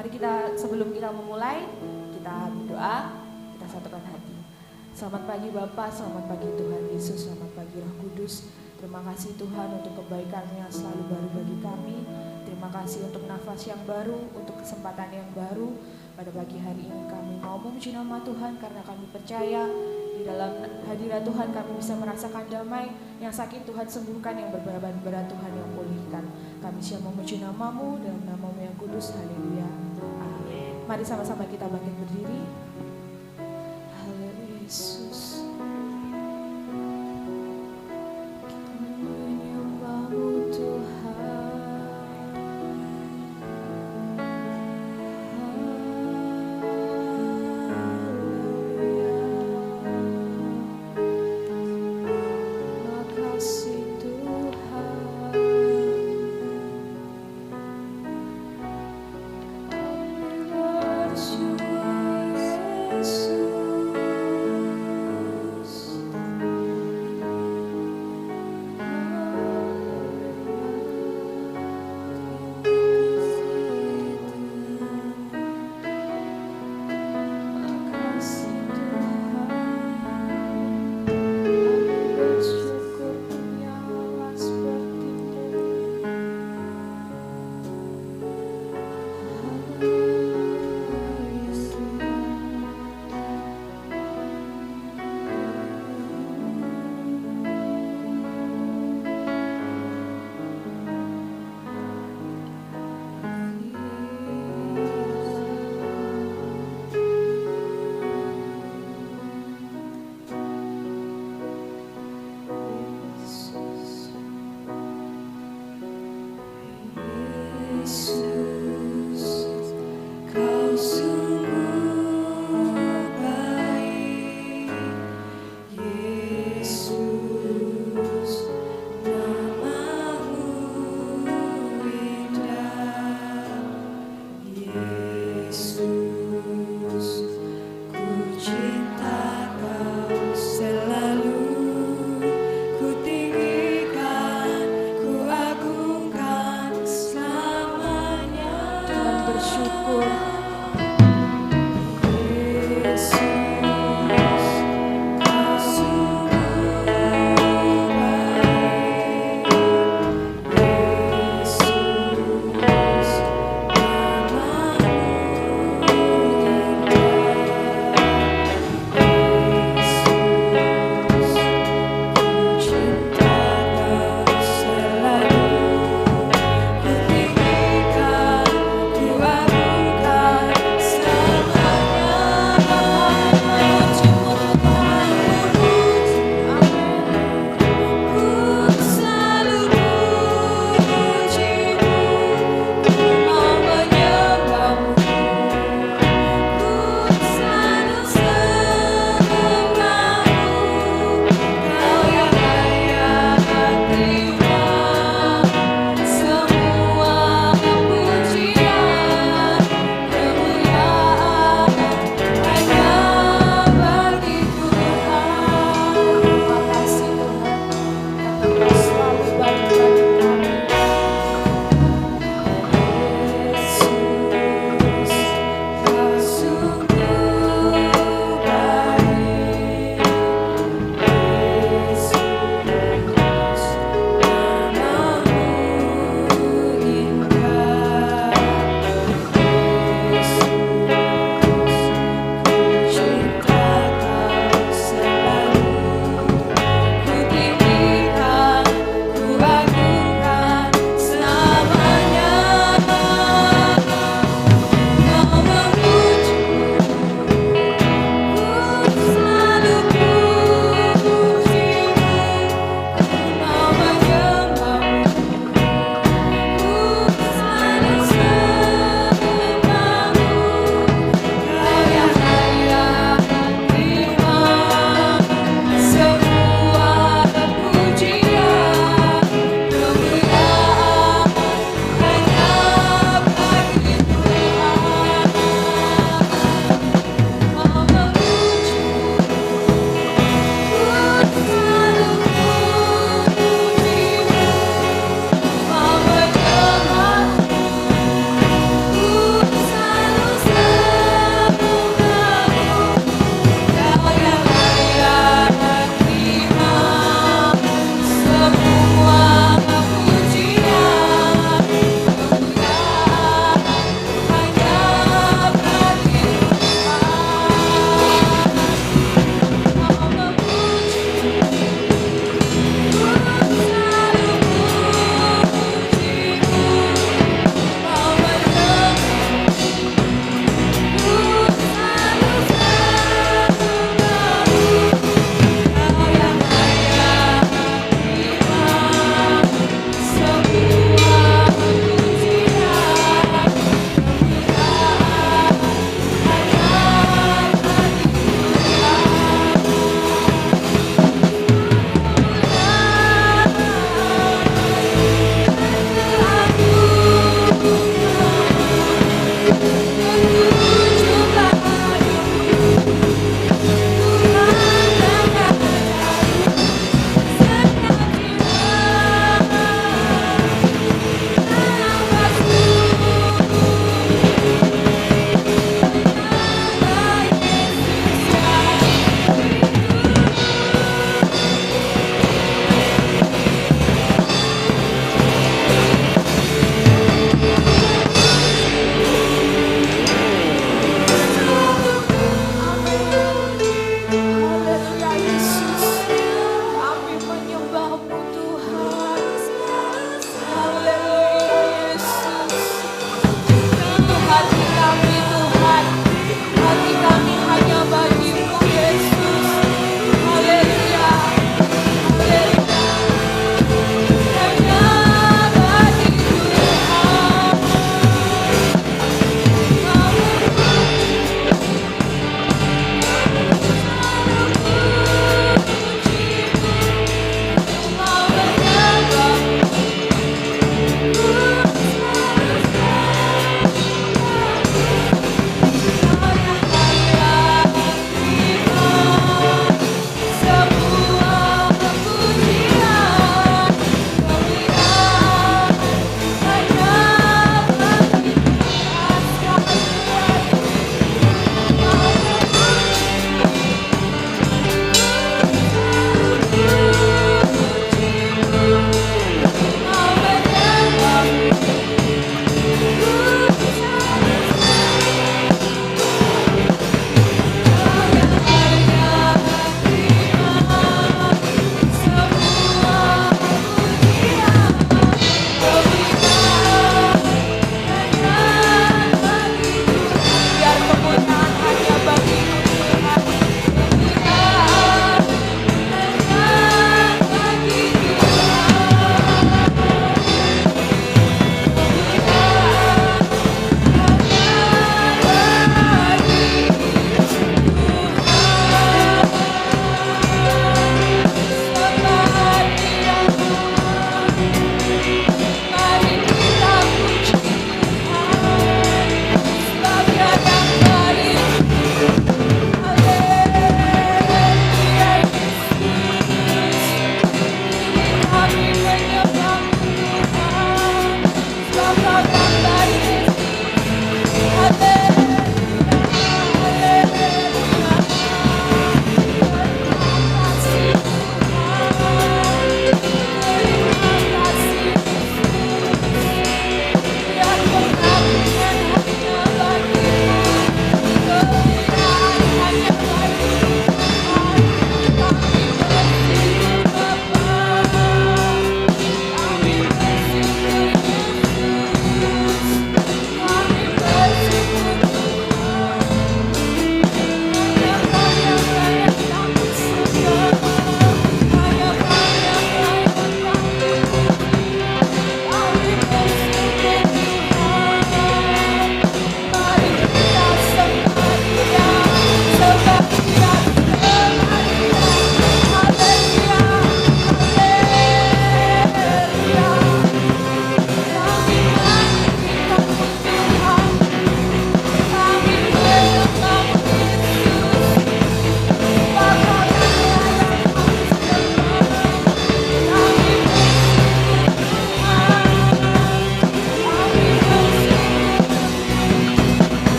Mari kita sebelum kita memulai, kita berdoa, kita satukan hati. Selamat pagi Bapa, selamat pagi Tuhan Yesus, selamat pagi Roh Kudus. Terima kasih Tuhan untuk kebaikan-Nya selalu baru bagi kami. Terima kasih untuk nafas yang baru, untuk kesempatan yang baru. Pada pagi hari ini kami mau memuji nama Tuhan karena kami percaya di dalam hadirat Tuhan kami bisa merasakan damai. Yang sakit Tuhan sembuhkan, yang berbeban berat Tuhan yang pulihkan. Kami siap memuji nama-Mu dalam nama-Mu yang kudus. Haleluya. Amin. Mari sama-sama kita bangkit berdiri. Haleluya Yesus.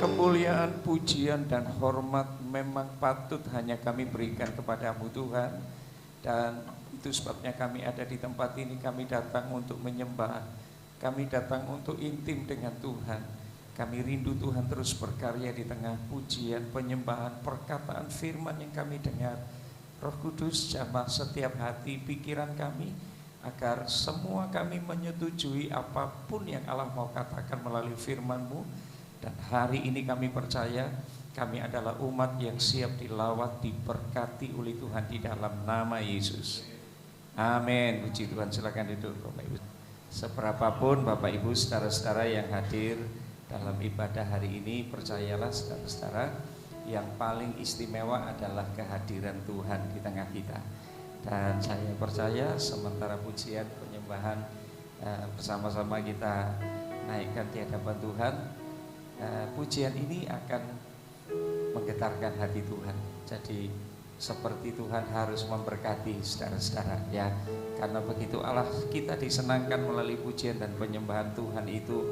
kemuliaan, pujian, dan hormat memang patut hanya kami berikan kepadamu Tuhan. Dan itu sebabnya kami ada di tempat ini. Kami datang untuk menyembah, kami datang untuk intim dengan Tuhan. Kami rindu Tuhan terus berkarya di tengah pujian, penyembahan, perkataan firman yang kami dengar. Roh Kudus jamah setiap hati pikiran kami, agar semua kami menyetujui apapun yang Allah mau katakan melalui firman-Mu. Dan hari ini kami percaya kami adalah umat yang siap dilawat, diberkati oleh Tuhan di dalam nama Yesus. Amin. Puji Tuhan. Silakan duduk Bapak Ibu. Seberapapun Bapak Ibu saudara-saudara yang hadir dalam ibadah hari ini, percayalah saudara-saudara, yang paling istimewa adalah kehadiran Tuhan di tengah kita. Dan saya percaya sementara pujian penyembahan bersama-sama kita naikkan di hadapan Tuhan, pujian ini akan menggetarkan hati Tuhan. Jadi seperti Tuhan harus memberkati saudara-saudara ya. Karena begitu Allah kita disenangkan melalui pujian dan penyembahan Tuhan itu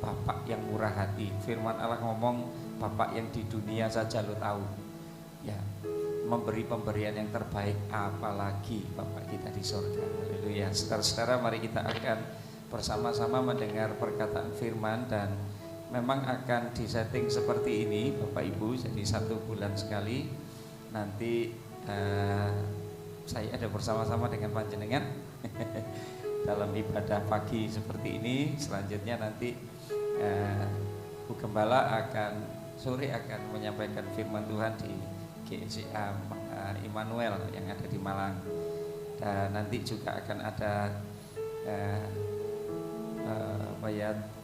Bapak yang murah hati. Firman Allah ngomong, Bapak yang di dunia saja lo tahu ya, memberi pemberian yang terbaik, apalagi Bapak kita di surga. Haleluya. Saudara-saudara, mari kita akan bersama-sama mendengar perkataan firman. Dan memang akan disetting seperti ini Bapak Ibu. Jadi 1 bulan sekali nanti saya ada bersama-sama dengan panjenengan dalam ibadah pagi seperti ini. Selanjutnya nanti Bu Gembala sore akan menyampaikan firman Tuhan di GSIA Immanuel yang ada di Malang. Dan nanti juga akan ada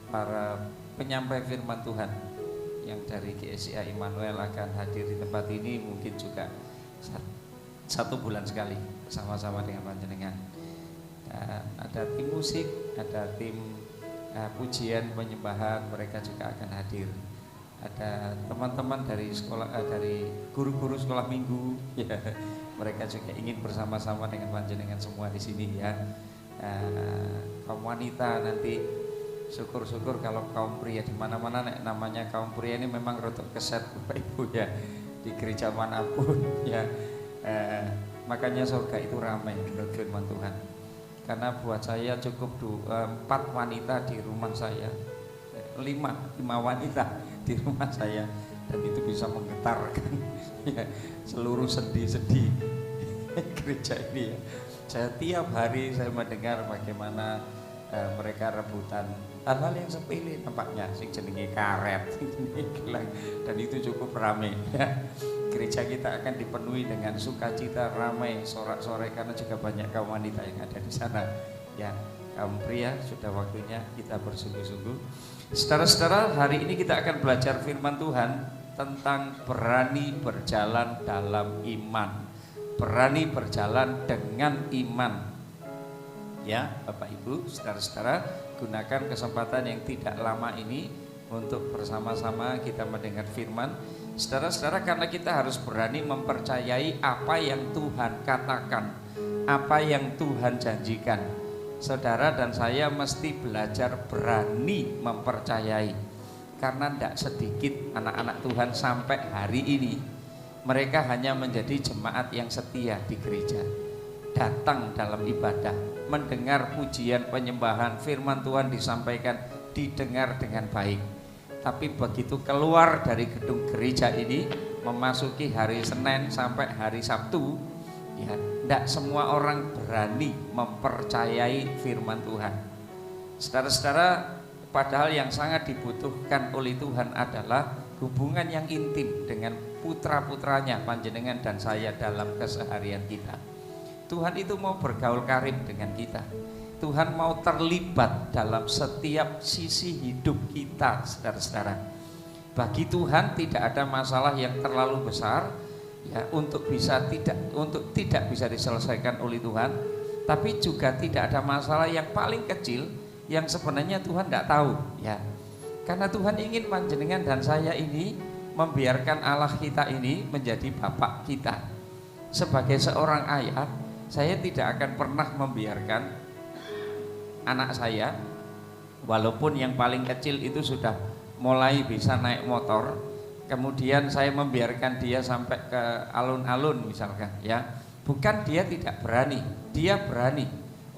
para penyampai firman Tuhan yang dari GSIA Immanuel akan hadir di tempat ini, mungkin juga 1 bulan sekali bersama-sama dengan panjenengan. Dan ada tim musik, ada tim pujian penyembahan, mereka juga akan hadir. Ada teman-teman dari sekolah, dari guru-guru sekolah minggu ya, mereka juga ingin bersama-sama dengan panjenengan semua di sini ya. Kaum wanita nanti syukur-syukur kalau kaum pria di mana-mana namanya kaum pria ini memang rotok keset Bapak Ibu ya, di gereja manapun ya. Makanya surga itu ramai menurut firman Tuhan. Karena buat saya cukup 4 wanita di rumah saya, 5 wanita di rumah saya, dan itu bisa menggetarkan ya, seluruh sendi-sendi gereja ini ya. Saya tiap hari saya mendengar bagaimana mereka rebutan hal-hal yang sepele nampaknya, sing jenenge karet, sing jenenge gelang, dan itu cukup ramai ya. Gereja kita akan dipenuhi dengan sukacita, ramai, sorak-sorai, karena juga banyak kaum wanita yang ada di sana ya. Kaum pria sudah waktunya kita bersungguh-sungguh. Saudara-saudara, hari ini kita akan belajar firman Tuhan tentang berani berjalan dalam iman, berani berjalan dengan iman ya Bapak Ibu, saudara-saudara. Gunakan kesempatan yang tidak lama ini untuk bersama-sama kita mendengar firman. Saudara-saudara, karena kita harus berani mempercayai apa yang Tuhan katakan, apa yang Tuhan janjikan. Saudara dan saya mesti belajar berani mempercayai. Karena tidak sedikit anak-anak Tuhan sampai hari ini mereka hanya menjadi jemaat yang setia di gereja, datang dalam ibadah, mendengar pujian penyembahan, firman Tuhan disampaikan, didengar dengan baik. Tapi begitu keluar dari gedung gereja ini, memasuki hari Senin sampai hari Sabtu ya, tidak semua orang berani mempercayai firman Tuhan. Saudara-saudara, padahal yang sangat dibutuhkan oleh Tuhan adalah hubungan yang intim dengan putra-putranya, panjenengan dan saya dalam keseharian kita. Tuhan itu mau bergaul karib dengan kita. Tuhan mau terlibat dalam setiap sisi hidup kita, saudara-saudara. Bagi Tuhan tidak ada masalah yang terlalu besar ya untuk tidak bisa diselesaikan oleh Tuhan, tapi juga tidak ada masalah yang paling kecil yang sebenarnya Tuhan tidak tahu ya. Karena Tuhan ingin panjenengan dan saya ini membiarkan Allah kita ini menjadi bapak kita. Sebagai seorang ayah, saya tidak akan pernah membiarkan anak saya, walaupun yang paling kecil itu sudah mulai bisa naik motor, kemudian saya membiarkan dia sampai ke alun-alun misalkan ya, bukan dia tidak berani, dia berani,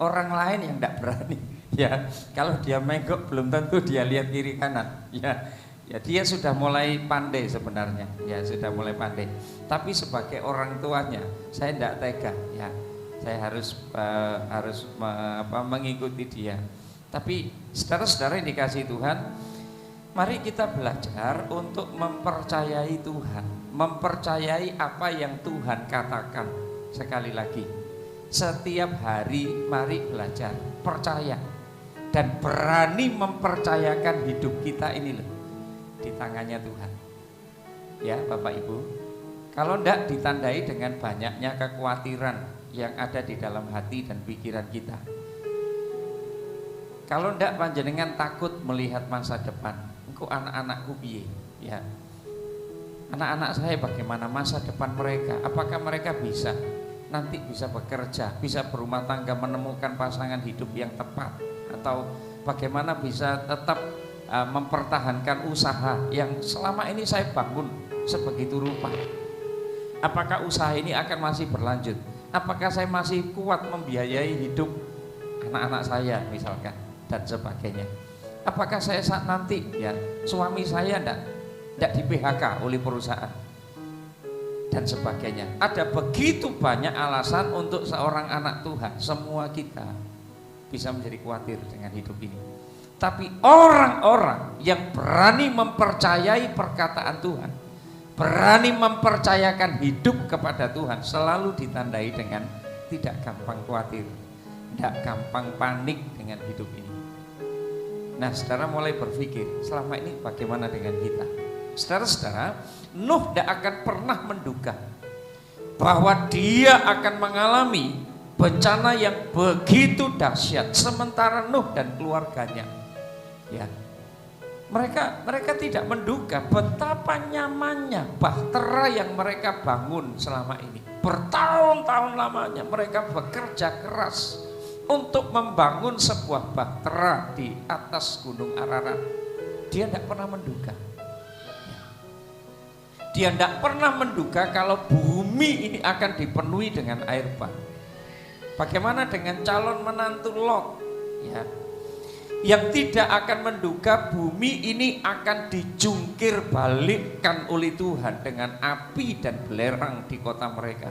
orang lain yang tidak berani ya. Kalau dia menggok belum tentu dia lihat kiri kanan ya. Ya dia sudah mulai pandai sebenarnya, ya sudah mulai pandai. Tapi sebagai orang tuanya, saya tidak tega, ya. Saya harus mengikuti dia. Tapi saudara-saudara yang dikasihi Tuhan, mari kita belajar untuk mempercayai Tuhan, mempercayai apa yang Tuhan katakan. Sekali lagi, setiap hari mari belajar, percaya dan berani mempercayakan hidup kita ini loh di tangannya Tuhan. Ya Bapak Ibu, kalau tidak ditandai dengan banyaknya kekhawatiran yang ada di dalam hati dan pikiran kita. Kalau tidak panjenengan takut melihat masa depan, engkau anak-anakku piye ya. Anak-anak saya bagaimana masa depan mereka? Apakah mereka nanti bisa bekerja, bisa berumah tangga, menemukan pasangan hidup yang tepat, atau bagaimana bisa tetap mempertahankan usaha yang selama ini saya bangun sebegitu rupa. Apakah usaha ini akan masih berlanjut? Apakah saya masih kuat membiayai hidup anak-anak saya misalkan dan sebagainya? Apakah saya saat nanti ya suami saya tidak di PHK oleh perusahaan dan sebagainya? Ada begitu banyak alasan untuk seorang anak Tuhan. Semua kita bisa menjadi khawatir dengan hidup ini. Tapi orang-orang yang berani mempercayai perkataan Tuhan, berani mempercayakan hidup kepada Tuhan, selalu ditandai dengan tidak gampang khawatir, tidak gampang panik dengan hidup ini. Nah, saudara mulai berpikir, selama ini bagaimana dengan kita? Saudara-saudara, Nuh tidak akan pernah menduga bahwa dia akan mengalami bencana yang begitu dahsyat, sementara Nuh dan keluarganya ya, mereka tidak menduga betapa nyamannya bahtera yang mereka bangun selama ini. Bertahun-tahun lamanya mereka bekerja keras untuk membangun sebuah bahtera di atas Gunung Ararat. Dia tidak pernah menduga. Dia tidak pernah menduga kalau bumi ini akan dipenuhi dengan air bah. Bagaimana dengan calon menantu Lot ya, yang tidak akan menduga bumi ini akan dijungkir balikkan oleh Tuhan dengan api dan belerang di kota mereka.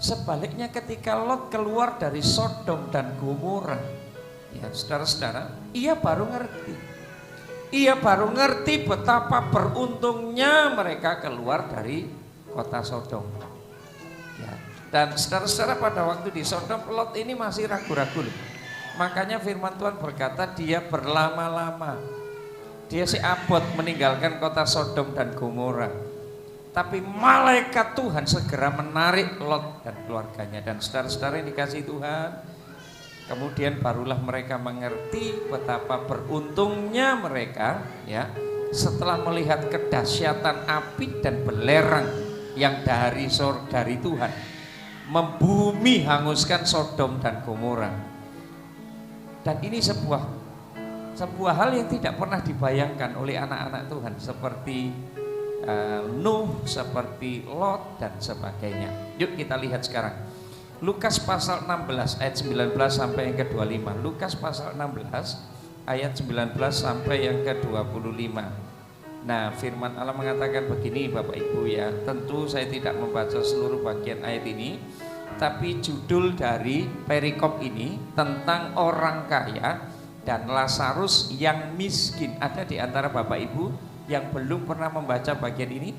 Sebaliknya ketika Lot keluar dari Sodom dan Gomora, ya saudara-saudara, ia baru ngerti betapa beruntungnya mereka keluar dari kota Sodom. Ya, dan saudara-saudara, pada waktu di Sodom, Lot ini masih ragu-ragu loh. Makanya firman Tuhan berkata dia berlama-lama, dia si abot meninggalkan kota Sodom dan Gomora. Tapi malaikat Tuhan segera menarik Lot dan keluarganya. Dan saudara-saudara yang dikasihi Tuhan, kemudian barulah mereka mengerti betapa beruntungnya mereka ya, setelah melihat kedahsyatan api dan belerang yang dari Tuhan membumi hanguskan Sodom dan Gomora. Dan ini sebuah hal yang tidak pernah dibayangkan oleh anak-anak Tuhan, seperti Nuh, seperti Lot dan sebagainya. Yuk kita lihat sekarang Lukas pasal 16 ayat 19 sampai yang ke-25. Lukas pasal 16 ayat 19 sampai yang ke-25. Nah, firman Allah mengatakan begini Bapak Ibu ya. Tentu saya tidak membaca seluruh bagian ayat ini, tapi judul dari perikop ini tentang orang kaya dan Lazarus yang miskin. Ada di antara Bapak Ibu yang belum pernah membaca bagian ini?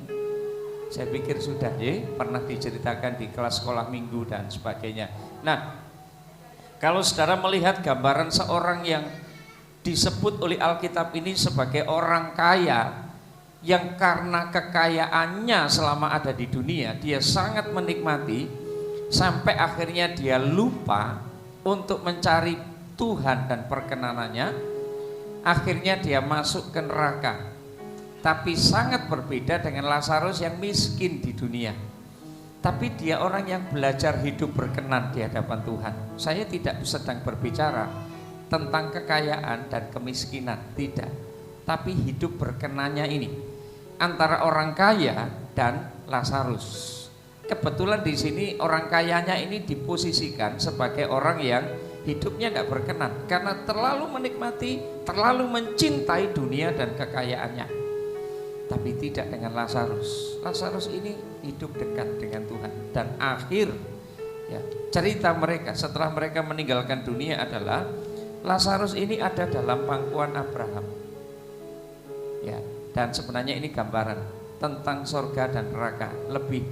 Saya pikir sudah ya, pernah diceritakan di kelas sekolah minggu dan sebagainya. Nah, kalau saudara melihat gambaran seorang yang disebut oleh Alkitab ini sebagai orang kaya, yang karena kekayaannya selama ada di dunia dia sangat menikmati, sampai akhirnya dia lupa untuk mencari Tuhan dan perkenanannya. Akhirnya dia masuk ke neraka. Tapi sangat berbeda dengan Lazarus yang miskin di dunia. Tapi dia orang yang belajar hidup berkenan di hadapan Tuhan. Saya tidak sedang berbicara tentang kekayaan dan kemiskinan, tidak. tapi hidup berkenannya ini antara orang kaya dan Lazarus. Kebetulan di sini orang kayanya ini diposisikan sebagai orang yang hidupnya nggak berkenan karena terlalu menikmati, terlalu mencintai dunia dan kekayaannya. Tapi tidak dengan Lazarus. Lazarus ini hidup dekat dengan Tuhan dan akhir ya, cerita mereka setelah mereka meninggalkan dunia adalah Lazarus ini ada dalam pangkuan Abraham. Ya, dan sebenarnya ini gambaran tentang sorga dan neraka, lebih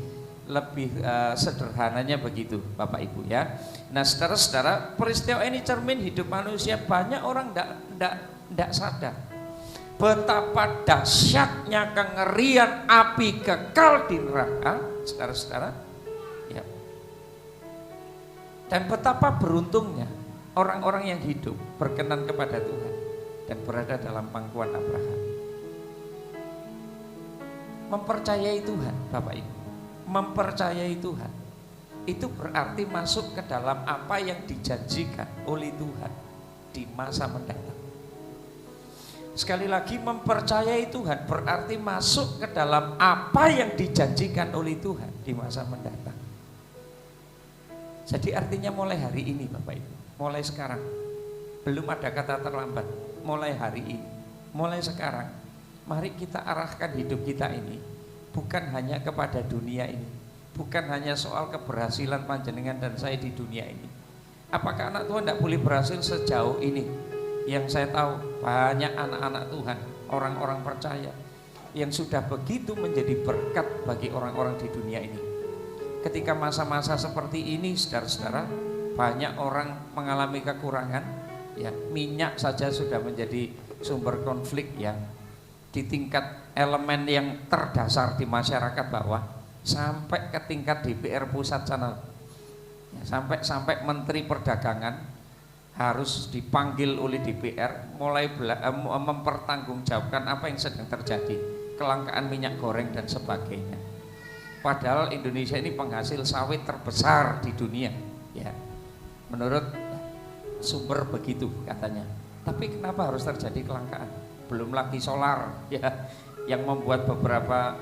sederhananya begitu Bapak Ibu ya. Nah saudara-saudara, peristiwa ini cermin hidup manusia. Banyak orang tidak sadar betapa dahsyatnya kengerian api kekal di neraka, saudara-saudara ya. Dan betapa beruntungnya orang-orang yang hidup berkenan kepada Tuhan dan berada dalam pangkuan Abraham. Mempercayai Tuhan Bapak Ibu, mempercayai Tuhan itu berarti masuk ke dalam apa yang dijanjikan oleh Tuhan di masa mendatang. Sekali lagi, mempercayai Tuhan berarti masuk ke dalam apa yang dijanjikan oleh Tuhan di masa mendatang. Jadi artinya mulai hari ini Bapak Ibu, mulai sekarang, belum ada kata terlambat. Mulai hari ini, mulai sekarang, mari kita arahkan hidup kita ini bukan hanya kepada dunia ini, bukan hanya soal keberhasilan panjenengan dan saya di dunia ini. Apakah anak Tuhan tidak boleh berhasil sejauh ini? Yang saya tahu banyak anak-anak Tuhan, orang-orang percaya yang sudah begitu menjadi berkat bagi orang-orang di dunia ini. Ketika masa-masa seperti ini, saudara-saudara, banyak orang mengalami kekurangan. Ya, minyak saja sudah menjadi sumber konflik yang di tingkat elemen yang terdasar di masyarakat bawah sampai ke tingkat DPR pusat sana. Ya, sampai Menteri Perdagangan harus dipanggil oleh DPR mulai mempertanggungjawabkan apa yang sedang terjadi, kelangkaan minyak goreng dan sebagainya. Padahal Indonesia ini penghasil sawit terbesar di dunia, ya, menurut sumber begitu katanya. Tapi kenapa harus terjadi kelangkaan? Belum lagi solar, ya, yang membuat beberapa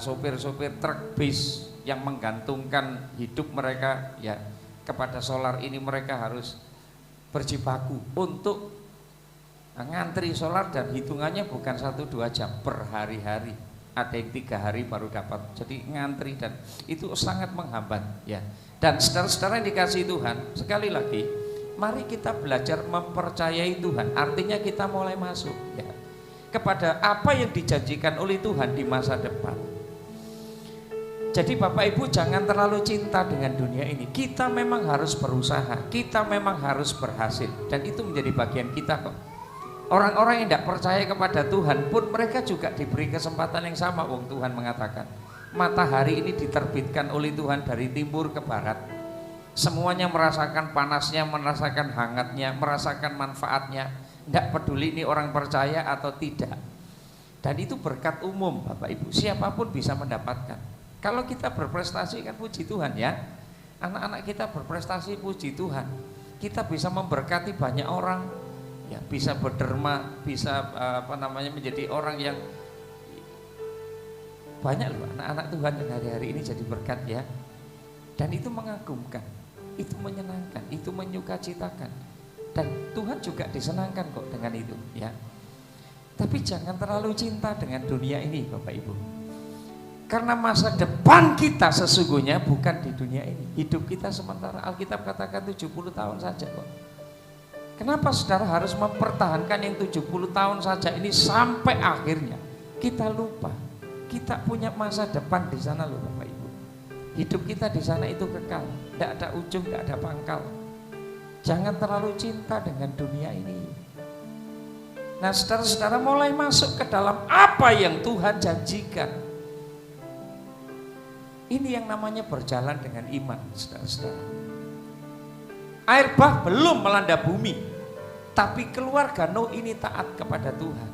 sopir-sopir truk bis yang menggantungkan hidup mereka ya kepada solar ini, mereka harus berjibaku untuk ngantri solar dan hitungannya bukan 1-2 jam, berhari-hari. Ada yang 3 hari baru dapat, jadi ngantri dan itu sangat menghambat ya. Dan saudara-saudara yang dikasihi Tuhan, sekali lagi mari kita belajar mempercayai Tuhan. Artinya kita mulai masuk ya kepada apa yang dijanjikan oleh Tuhan di masa depan. Jadi Bapak Ibu jangan terlalu cinta dengan dunia ini. Kita memang harus berusaha, kita memang harus berhasil, dan itu menjadi bagian kita kok. Orang-orang yang tidak percaya kepada Tuhan pun mereka juga diberi kesempatan yang sama. Wong Tuhan mengatakan matahari ini diterbitkan oleh Tuhan dari timur ke barat. Semuanya merasakan panasnya, merasakan hangatnya, merasakan manfaatnya. Tidak peduli ini orang percaya atau tidak. Dan itu berkat umum Bapak Ibu, siapapun bisa mendapatkan. Kalau kita berprestasi kan puji Tuhan ya. Anak-anak kita berprestasi puji Tuhan. Kita bisa memberkati banyak orang. Ya, bisa berderma, bisa menjadi orang yang banyak loh anak-anak Tuhan yang hari-hari ini jadi berkat ya. Dan itu mengagumkan, itu menyenangkan, itu menyukacitakan. Dan Tuhan juga disenangkan kok dengan itu ya. Tapi jangan terlalu cinta dengan dunia ini Bapak Ibu. Karena masa depan kita sesungguhnya bukan di dunia ini. Hidup kita sementara, Alkitab katakan 70 tahun saja kok. Kenapa saudara harus mempertahankan yang 70 tahun saja ini sampai akhirnya? Kita lupa, kita punya masa depan di sana loh Bapak Ibu. Hidup kita di sana itu kekal, tidak ada ujung, tidak ada pangkal. Jangan terlalu cinta dengan dunia ini. Nah saudara-saudara mulai masuk ke dalam apa yang Tuhan janjikan. Ini yang namanya berjalan dengan iman, saudara-saudara. Air bah belum melanda bumi, tapi keluarga Nuh ini taat kepada Tuhan.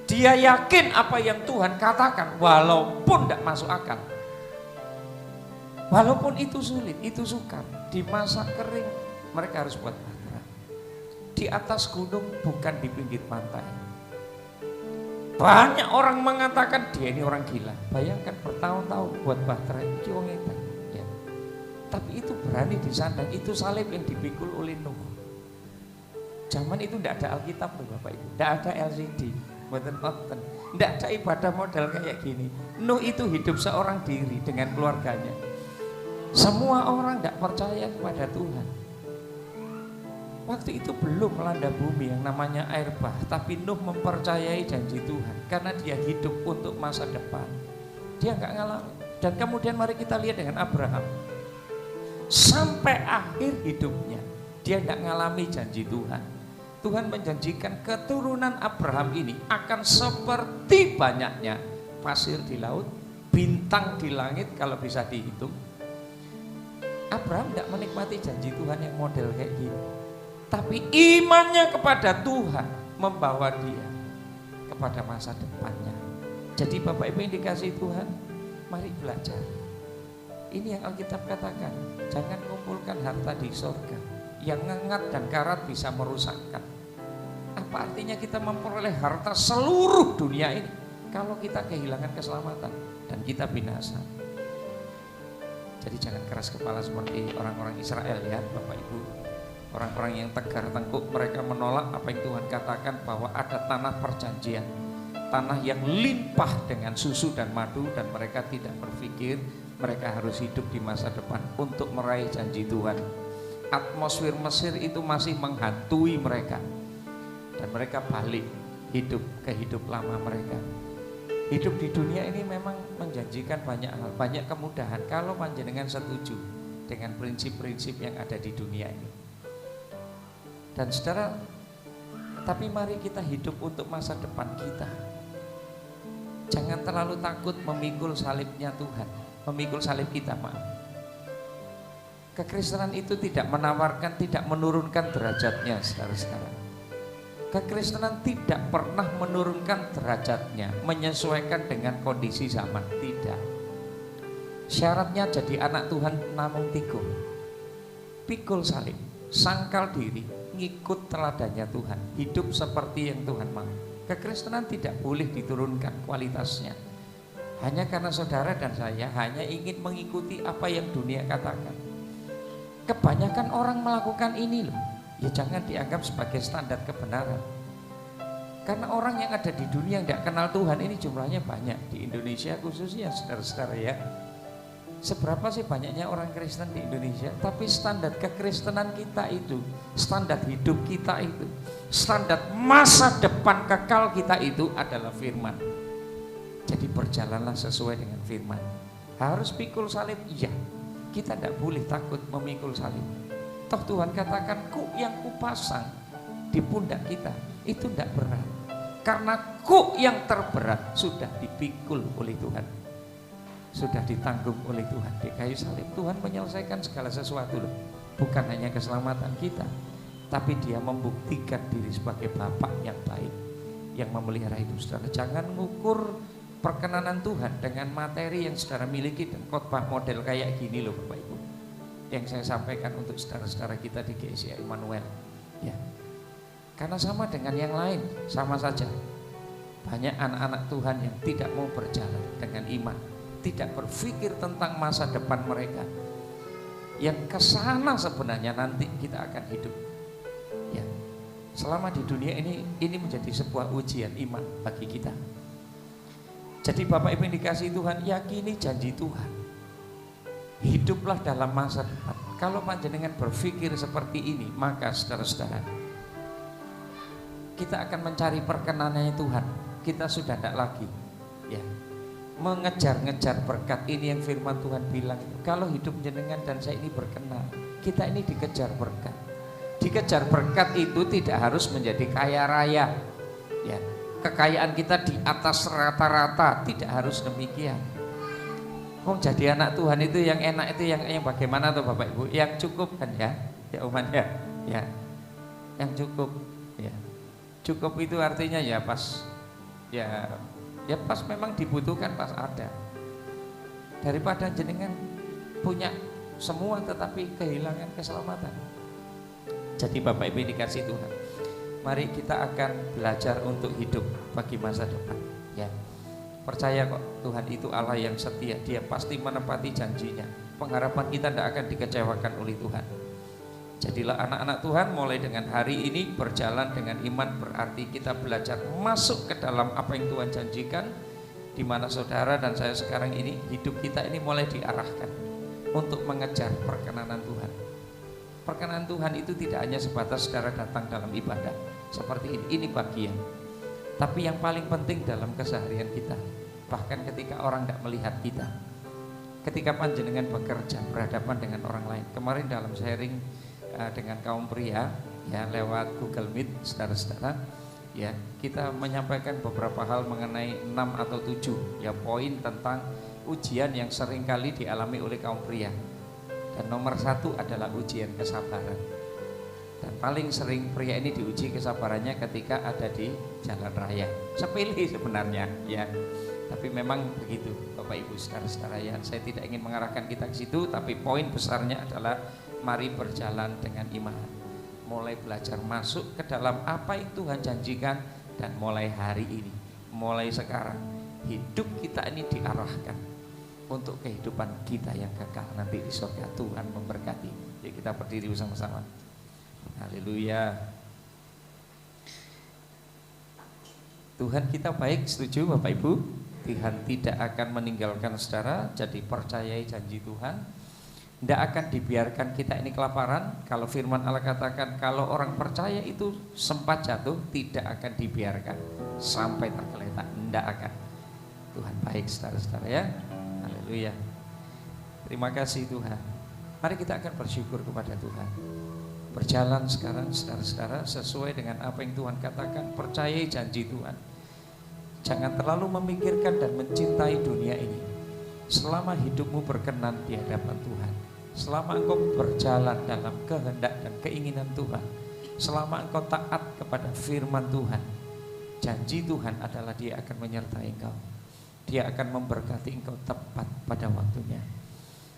Dia yakin apa yang Tuhan katakan, walaupun tidak masuk akal. Walaupun itu sulit, itu sukar. Di masa kering, mereka harus buat bahtera. Di atas gunung, bukan di pinggir pantai. Banyak orang mengatakan dia ini orang gila. Bayangkan bertahun-tahun buat bahtera itu wong edan, ya. Tapi itu berani disandang, itu salib yang dipikul oleh Nuh. Zaman itu tidak ada Alkitab loh Bapak Ibu, tidak ada LCD, mboten nonton, tidak ada ibadah model kayak gini. Nuh itu hidup seorang diri dengan keluarganya. Semua orang tidak percaya kepada Tuhan. Waktu itu belum melanda bumi yang namanya air bah, tapi Nuh mempercayai janji Tuhan karena dia hidup untuk masa depan. Dia nggak ngalami. Dan kemudian mari kita lihat dengan Abraham. Sampai akhir hidupnya dia nggak ngalami janji Tuhan. Tuhan menjanjikan keturunan Abraham ini akan seperti banyaknya pasir di laut, bintang di langit kalau bisa dihitung. Abraham tidak menikmati janji Tuhan yang model kayak gini. Tapi imannya kepada Tuhan membawa dia kepada masa depannya. Jadi Bapak Ibu yang dikasihi Tuhan, mari belajar. Ini yang Alkitab katakan, jangan kumpulkan harta di surga yang ngengat dan karat bisa merusakkan. Apa artinya kita memperoleh harta seluruh dunia ini kalau kita kehilangan keselamatan dan kita binasa? Jadi jangan keras kepala seperti orang-orang Israel ya Bapak Ibu. Orang-orang yang tegar tengkuk, mereka menolak apa yang Tuhan katakan bahwa ada tanah perjanjian, tanah yang limpah dengan susu dan madu, dan mereka tidak berpikir mereka harus hidup di masa depan untuk meraih janji Tuhan. Atmosfer Mesir itu masih menghantui mereka, dan mereka balik hidup ke hidup lama mereka. Hidup di dunia ini memang menjanjikan banyak hal, banyak kemudahan kalau panjenengan setuju dengan prinsip-prinsip yang ada di dunia ini. Dan saudara, tapi mari kita hidup untuk masa depan kita. Jangan terlalu takut memikul salibnya Tuhan, memikul salib kita, maaf. Kekristenan itu tidak menawarkan, tidak menurunkan derajatnya, saudara-saudara. Kekristenan tidak pernah menurunkan derajatnya, menyesuaikan dengan kondisi zaman, tidak. Syaratnya jadi anak Tuhan namun tikul, pikul salib, sangkal diri, ngikut teladannya Tuhan, hidup seperti yang Tuhan mau. Kekristenan tidak boleh diturunkan kualitasnya hanya karena saudara dan saya hanya ingin mengikuti apa yang dunia katakan. Kebanyakan orang melakukan ini loh, ya jangan dianggap sebagai standar kebenaran. Karena orang yang ada di dunia yang tidak kenal Tuhan ini jumlahnya banyak, di Indonesia khususnya saudara-saudara ya. Seberapa sih banyaknya orang Kristen di Indonesia, tapi standar kekristenan kita itu, standar hidup kita itu, standar masa depan kekal kita itu adalah firman. Jadi berjalanlah sesuai dengan firman. Harus pikul salib, iya. Kita tidak boleh takut memikul salib. Toh Tuhan katakan, kuk yang kupasang di pundak kita itu tidak berat, karena kuk yang terberat sudah dipikul oleh Tuhan, sudah ditanggung oleh Tuhan di kayu salib. Tuhan menyelesaikan segala sesuatu loh. Bukan hanya keselamatan kita, tapi dia membuktikan diri sebagai Bapa yang baik, yang memelihara hidup saudara. Jangan mengukur perkenanan Tuhan dengan materi yang saudara miliki dan khotbah model kayak gini loh Bapak Ibu, yang saya sampaikan untuk saudara-saudara kita di GSI Immanuel ya. Karena sama dengan yang lain, sama saja. Banyak anak-anak Tuhan yang tidak mau berjalan dengan iman, tidak berpikir tentang masa depan mereka, yang kesana sebenarnya nanti kita akan hidup ya. Selama di dunia ini menjadi sebuah ujian iman bagi kita. Jadi Bapak Ibu yang dikasihi Tuhan, yakini janji Tuhan, hiduplah dalam masa depan. Kalau panjenengan berpikir seperti ini, maka saudara-saudara, kita akan mencari perkenanannya Tuhan. Kita sudah tidak lagi ya mengejar-ngejar berkat. Ini yang firman Tuhan bilang, kalau hidup jenengan dan saya ini berkenan, kita ini dikejar berkat. Dikejar berkat itu tidak harus menjadi kaya raya ya. Kekayaan kita di atas rata-rata, tidak harus demikian. Jadi anak Tuhan itu yang enak itu yang bagaimana tuh Bapak Ibu? Yang cukup kan ya Uman ya, yang cukup ya. Cukup itu artinya ya pas ya pas memang dibutuhkan, pas ada. Daripada jenengan punya semua tetapi kehilangan keselamatan. Jadi Bapak Ibu dikasih Tuhan, mari kita akan belajar untuk hidup bagi masa depan. Ya, percaya kok Tuhan itu Allah yang setia, Dia pasti menepati janjinya. Pengharapan kita tidak akan dikecewakan oleh Tuhan. Jadilah anak-anak Tuhan, mulai dengan hari ini berjalan dengan iman, berarti kita belajar masuk ke dalam apa yang Tuhan janjikan, di mana saudara dan saya sekarang ini, hidup kita ini mulai diarahkan untuk mengejar perkenanan Tuhan. Perkenanan Tuhan itu tidak hanya sebatas saudara datang dalam ibadah seperti ini bagian. Tapi yang paling penting dalam keseharian kita, bahkan ketika orang tidak melihat kita, ketika panjenengan bekerja berhadapan dengan orang lain. Kemarin dalam sharing dengan kaum pria ya lewat Google Meet, saudara-saudara, ya kita menyampaikan beberapa hal mengenai 6 atau 7 ya poin tentang ujian yang sering kali dialami oleh kaum pria. Dan nomor 1 adalah ujian kesabaran. Dan paling sering pria ini diuji kesabarannya ketika ada di jalan raya. Sepele sebenarnya ya, tapi memang begitu Bapak Ibu saudara-saudara ya. Saya tidak ingin mengarahkan kita ke situ, tapi poin besarnya adalah mari berjalan dengan iman. Mulai belajar masuk ke dalam apa yang Tuhan janjikan, dan mulai hari ini, mulai sekarang hidup kita ini diarahkan untuk kehidupan kita yang kekal nanti di surga. Tuhan memberkati. Jadi kita berdiri bersama-sama. Haleluya. Tuhan kita baik, setuju Bapak Ibu? Tuhan tidak akan meninggalkan saudara, jadi percayai janji Tuhan. Tidak akan dibiarkan kita ini kelaparan. Kalau firman Allah katakan kalau orang percaya itu sempat jatuh, tidak akan dibiarkan sampai tergeletak. Tidak akan. Tuhan baik saudara-saudara ya. Haleluya. Terima kasih Tuhan. Mari kita akan bersyukur kepada Tuhan. Berjalan sekarang saudara-saudara sesuai dengan apa yang Tuhan katakan. Percayai janji Tuhan. Jangan terlalu memikirkan dan mencintai dunia ini. Selama hidupmu berkenan di hadapan Tuhan, selama engkau berjalan dalam kehendak dan keinginan Tuhan, selama engkau taat kepada firman Tuhan, janji Tuhan adalah Dia akan menyertai engkau. Dia akan memberkati engkau tepat pada waktunya.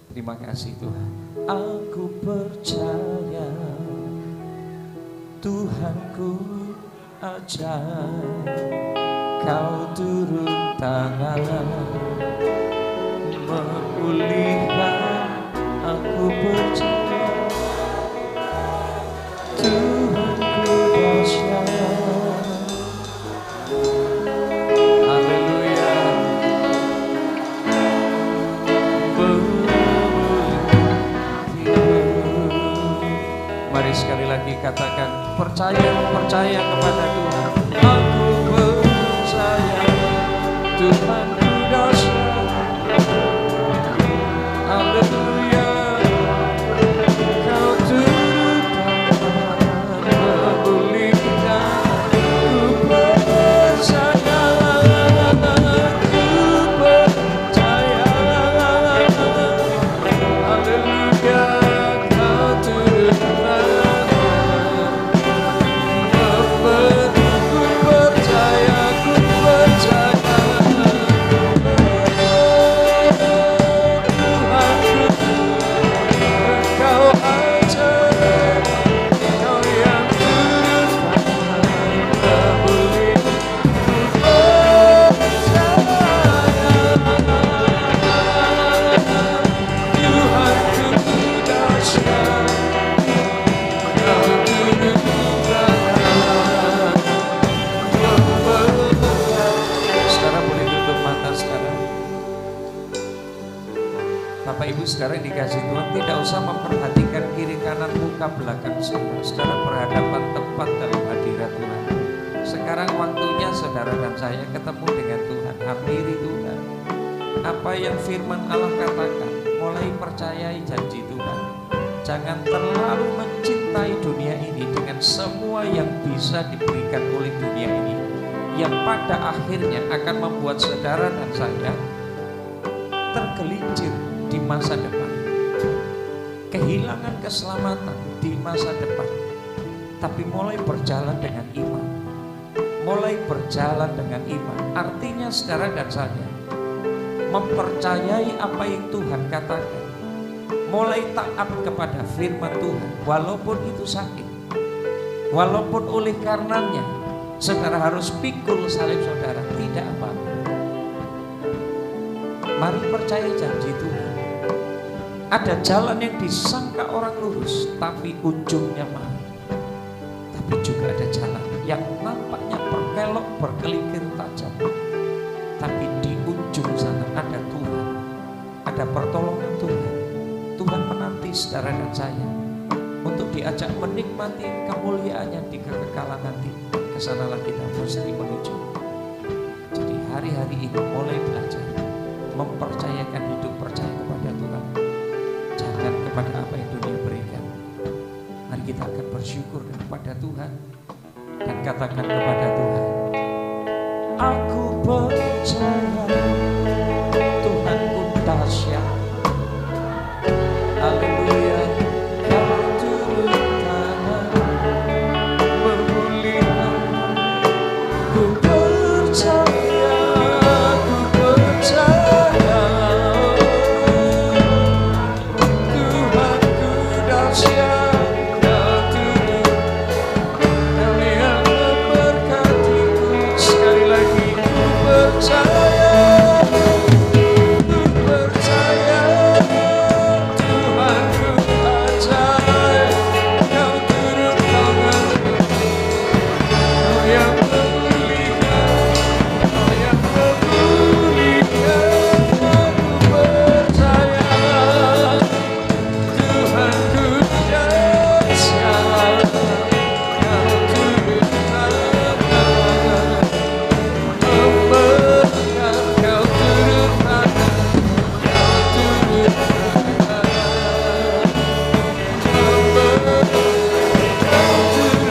Terima kasih Tuhan. Aku percaya Tuhanku ajaib, Kau turun tangan memulihkan. Aku percaya Tuhanku dahsyat. Haleluya. Mari sekali lagi katakan percaya kepada Tuhan. Aku percaya Tuhanku dahsyat. Haleluya. Kau turun tangan memulihkan. Ku percaya, ku percaya. Haleluya. Kau turun tangan Bapak Ibu saudara yang dikasih Tuhan, tidak usah memperhatikan kiri kanan muka belakang saudara. Saudara berhadapan tepat dalam hadirat Tuhan. Sekarang waktunya saudara dan saya ketemu dengan Tuhan, hampiri Tuhan. Apa yang firman Allah katakan, mulai percayai janji Tuhan. Jangan terlalu mencintai dunia ini dengan semua yang bisa diberikan oleh dunia ini, yang pada akhirnya akan membuat saudara dan saya tergelincir di masa depan, kehilangan keselamatan di masa depan. Tapi mulai berjalan dengan iman, mulai berjalan dengan iman, artinya saudara dan saya mempercayai apa yang Tuhan katakan, mulai taat kepada firman Tuhan walaupun itu sakit, Walaupun oleh karenanya saudara harus pikul salib saudara, tidak apa-apa. Mari percaya janji Tuhan. Ada jalan yang disangka orang lurus tapi ujungnya mahal. Tapi juga ada jalan yang nampaknya berkelok, berkelingkir tajam, tapi di ujung sana ada Tuhan, ada pertolongan Tuhan. Tuhan menanti saudara dan saya untuk diajak menikmati kemuliaannya di kekekalan nanti. Kesanalah kita mesti menuju. Jadi hari-hari ini mulai belajar mempercayakan hidup percaya kepada Tuhan, jangan kepada apa yang dunia berikan. Mari kita akan bersyukur kepada Tuhan dan katakan kepada Tuhan, aku percaya Tuhanku dahsyat. Haleluya. Kau turun tangan memulihkan. Ku percaya, ku percaya Tuhanku dahsyat. Kau turun dan yang memberkatiku. Sekali lagi ku percaya, ku percaya Tuhanku ajaib. Kau turun tangan, Kau yang memulihkan, Kau yang memulihkan. Aku percaya Tuhanku dahsyat. Kau turun tangan memberkati. Kau turun tangan, Kau turun tangan memberkati. Kau turun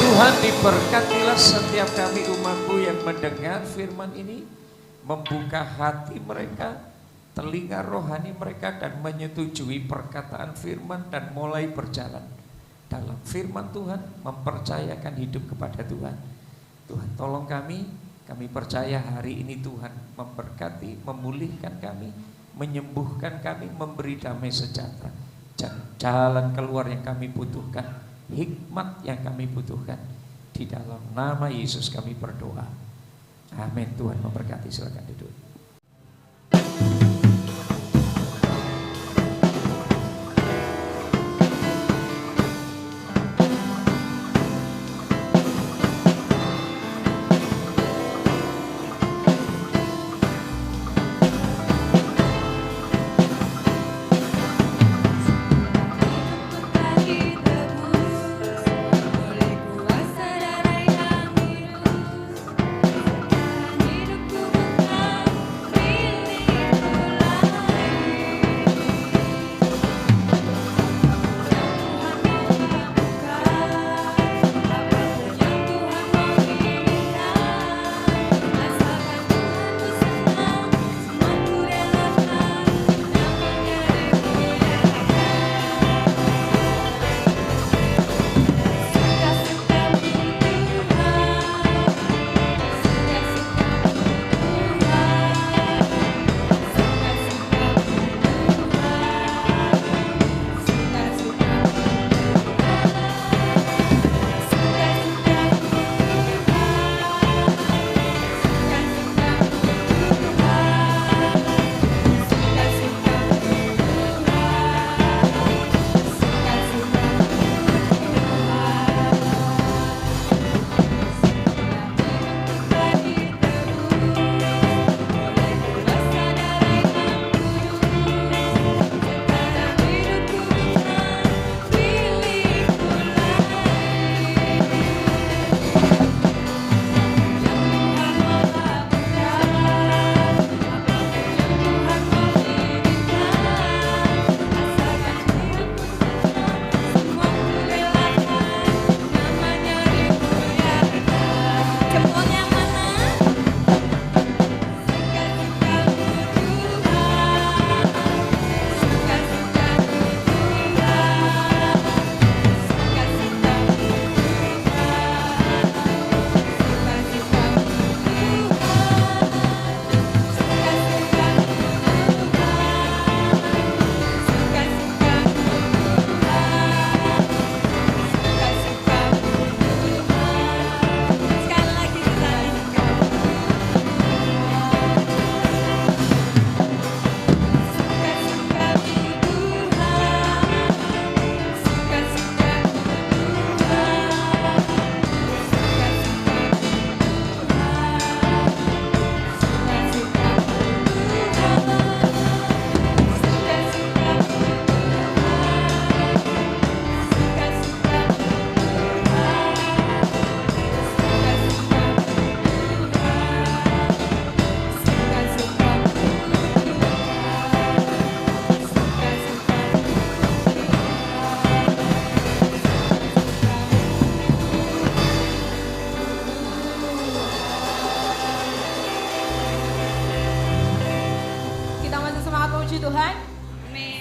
Tuhan, diberkatilah setiap kami umat-Mu yang mendengar firman ini, membuka hati mereka, telinga rohani mereka, dan menyetujui perkataan firman dan mulai berjalan dalam firman Tuhan, mempercayakan hidup kepada Tuhan. Tuhan tolong kami percaya hari ini Tuhan memberkati, memulihkan kami, menyembuhkan kami, memberi damai sejahtera, jalan keluar yang kami butuhkan, hikmat yang kami butuhkan. Di dalam nama Yesus kami berdoa. Amin. Tuhan memberkati. Silakan duduk. Oleh kuasa darah yang biru, hidupku bukan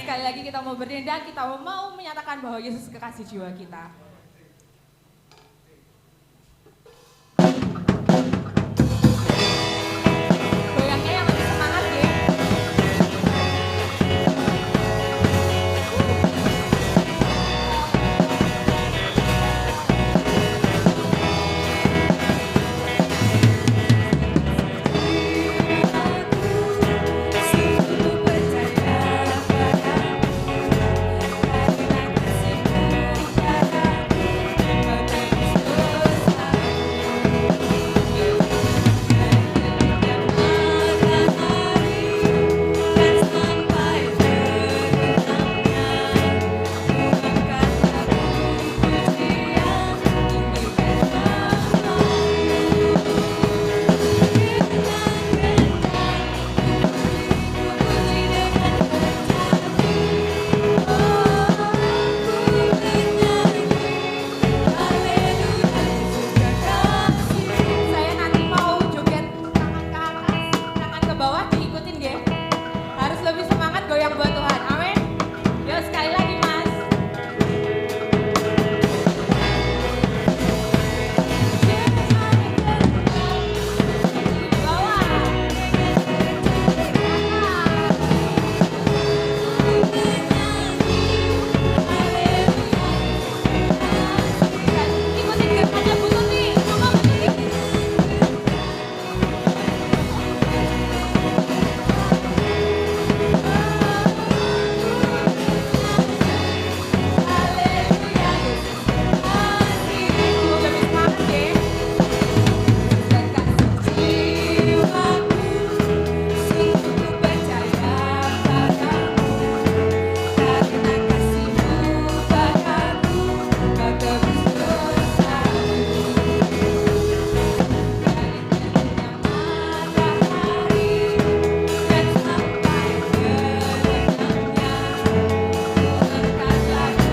sekali lagi kita mau berdiri dan kita mau menyatakan bahwa Yesus kekasih jiwa kita. Goyangnya yang lebih semangat ya. Saya nanti mau joget tangan ke atas, tangan ke bawah diikutin deh. Harus lebih semangat goyang buat Tuhan. Amin. Yuk sekali lagi Mas. Di bawah. Ikutin gerakannya Bu Tuti. Coba Bu Tuti. Haleluya Yesus kasihku. Lebih semangat deh. Dan kasih jiwaku, sungguh percaya padamu. Karena kasih-Mu padaku, Kau tebus dosaku. Dari terbitnya matahari dan sampai terbenamnya, engkau lagu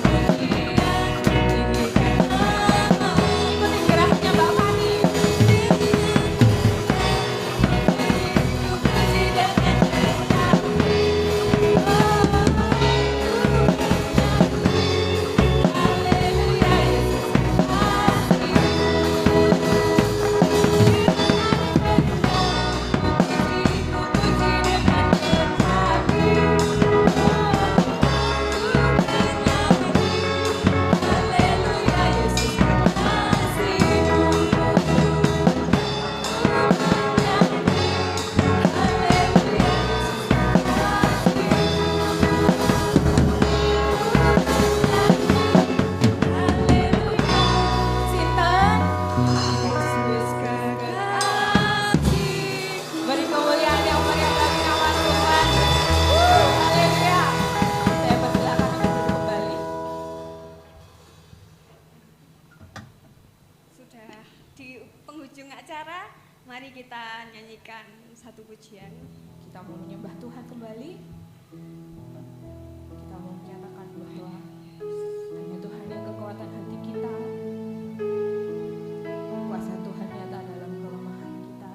pujian tinggikan nama-Mu. Ikutin geraknya Mbak Fani. Puji dengan rendah. Haleluya Yesus kasihku. Puji dengan Haleluya Yesus Beri kemuliaan yang meriah bagi nama Tuhan. Haleluya. Saya persilakan untuk duduk kembali. Sudah di penghujung acara, mari kita nyanyikan satu pujian. Kita mau menyembah Tuhan kembali. Kita mau menyatakan bahwa hanya Tuhan yang kekuatan hati kita. Kuasa Tuhan nyata dalam kelemahan kita.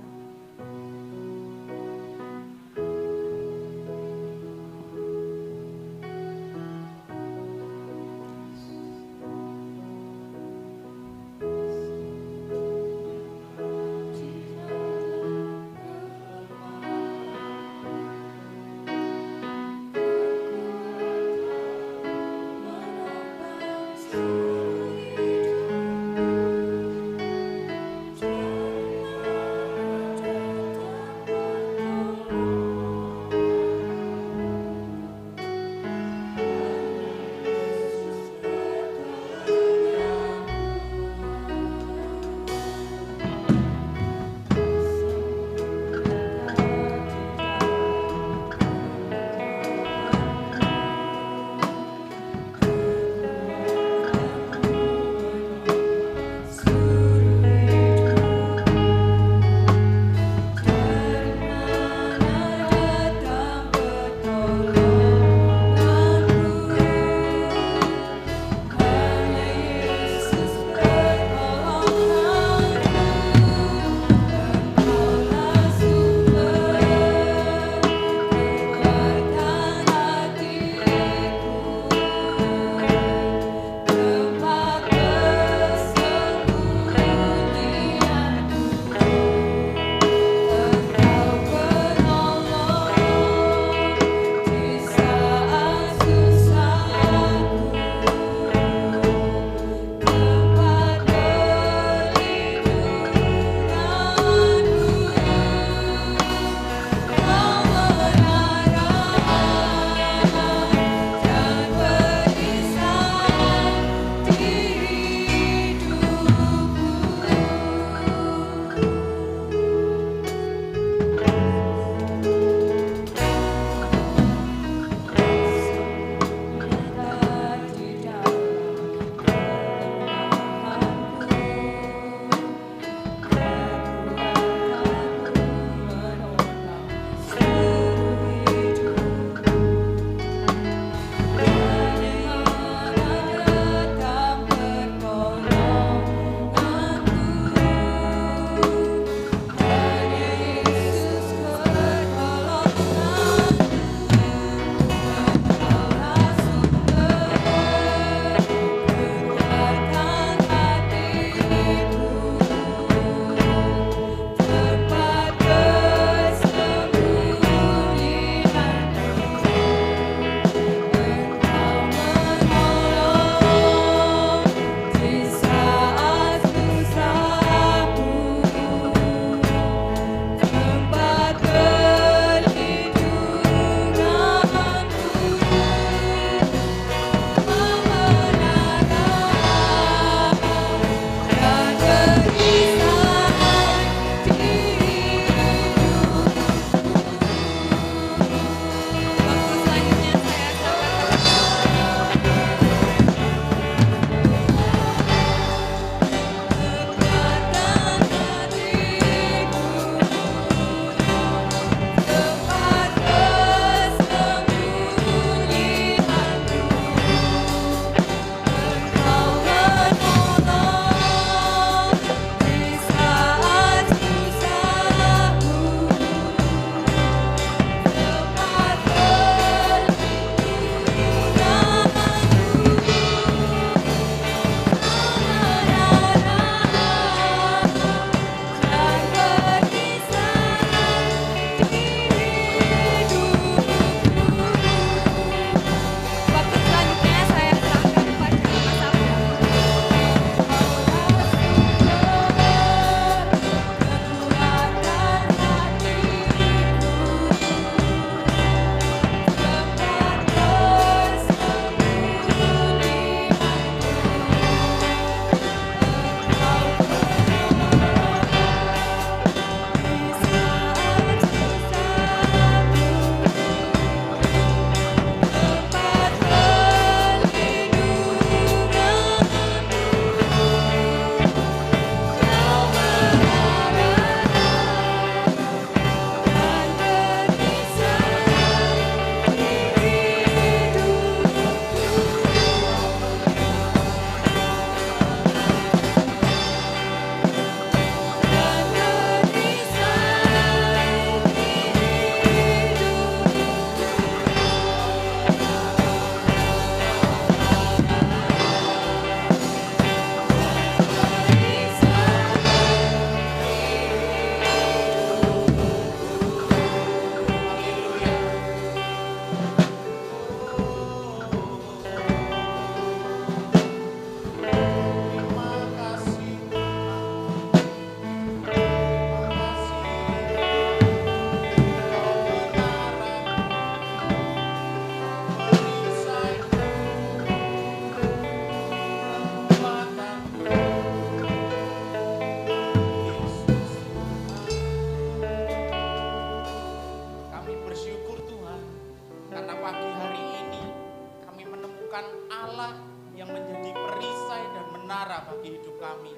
bagi hidup kami.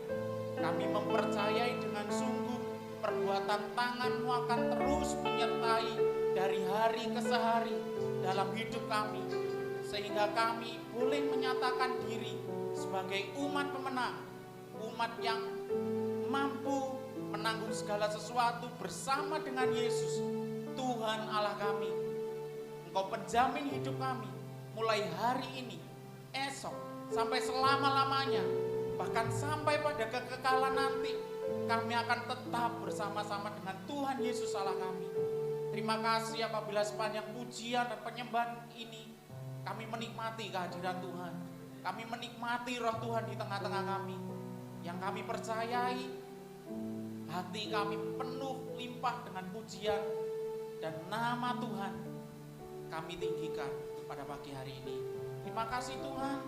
Kami mempercayai dengan sungguh perbuatan tangan-Mu akan terus menyertai dari hari ke hari dalam hidup kami, sehingga kami boleh menyatakan diri sebagai umat pemenang, umat yang mampu menanggung segala sesuatu bersama dengan Yesus, Tuhan Allah kami. Engkau penjamin hidup kami mulai hari ini, esok, sampai selama-lamanya, bahkan sampai pada kekekalan nanti. Kami akan tetap bersama-sama dengan Tuhan Yesus Allah kami. Terima kasih apabila sepanjang pujian dan penyembahan ini Kami menikmati kehadiran Tuhan. Kami menikmati roh Tuhan di tengah-tengah kami. Yang kami percayai, hati kami penuh limpah dengan pujian dan nama Tuhan kami tinggikan pada pagi hari ini. Terima kasih Tuhan.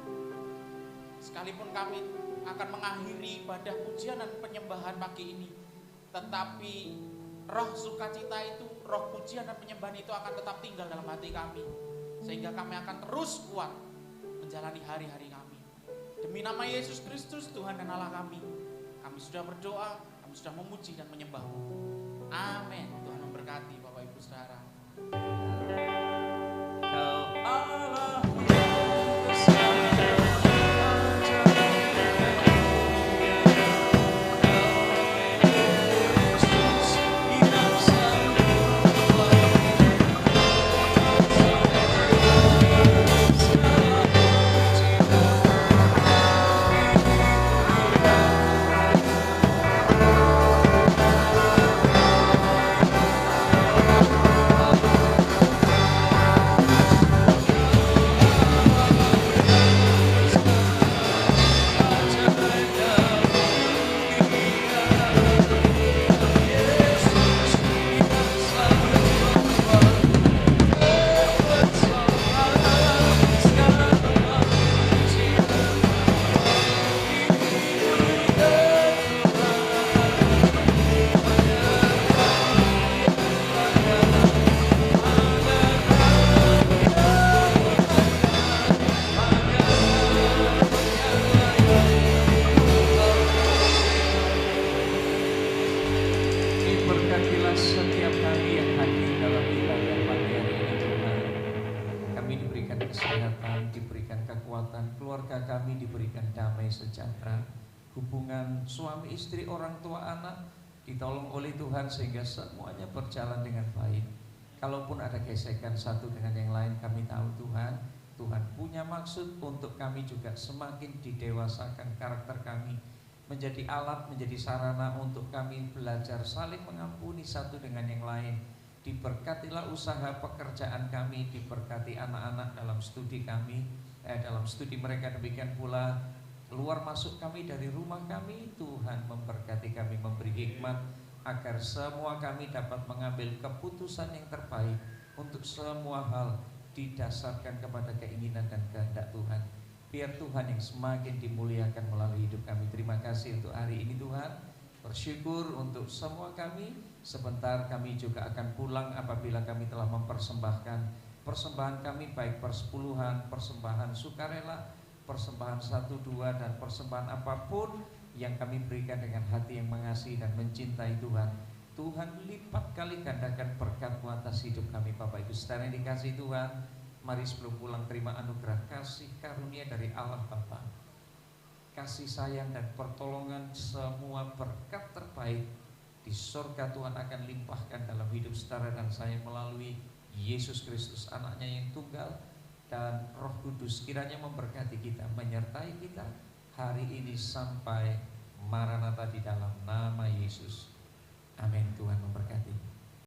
Sekalipun kami akan mengakhiri ibadah pujian dan penyembahan pagi ini, tetapi roh sukacita itu, roh pujian dan penyembahan itu akan tetap tinggal dalam hati kami, sehingga kami akan terus kuat menjalani hari-hari kami. Demi nama Yesus Kristus Tuhan dan Allah kami sudah berdoa, kami sudah memuji dan menyembah-Mu. Amin. Tuhan memberkati Bapak Ibu Saudara. Kau Allah sejahtera, hubungan suami istri, orang tua, anak ditolong oleh Tuhan sehingga semuanya berjalan dengan baik. Kalaupun ada gesekan satu dengan yang lain, kami tahu Tuhan punya maksud untuk kami juga semakin didewasakan karakter kami, menjadi alat, menjadi sarana untuk kami belajar saling mengampuni satu dengan yang lain. Diberkatilah usaha pekerjaan kami, diberkati anak-anak dalam studi kami, dalam studi mereka, demikian pula keluar masuk kami dari rumah kami. Tuhan memberkati kami, memberi hikmat agar semua kami dapat mengambil keputusan yang terbaik untuk semua hal didasarkan kepada keinginan dan kehendak Tuhan. Biar Tuhan yang semakin dimuliakan melalui hidup kami. Terima kasih untuk hari ini Tuhan. Bersyukur untuk semua kami. Sebentar kami juga akan pulang apabila kami telah mempersembahkan persembahan kami, baik persepuluhan, persembahan sukarela, persembahan 1, 2, dan persembahan apapun yang kami berikan dengan hati yang mengasihi dan mencintai Tuhan. Tuhan lipat kali gandakan berkat-Mu atas hidup kami. Bapak Ibu saudara yang dikasihi Tuhan, mari sebelum pulang terima anugerah kasih karunia dari Allah Bapa, kasih sayang dan pertolongan, semua berkat terbaik di surga Tuhan akan limpahkan dalam hidup saudara dan saya melalui Yesus Kristus, anaknya yang tunggal, dan Roh Kudus kiranya memberkati kita, menyertai kita hari ini sampai Maranatha di dalam nama Yesus. Amin. Tuhan memberkati.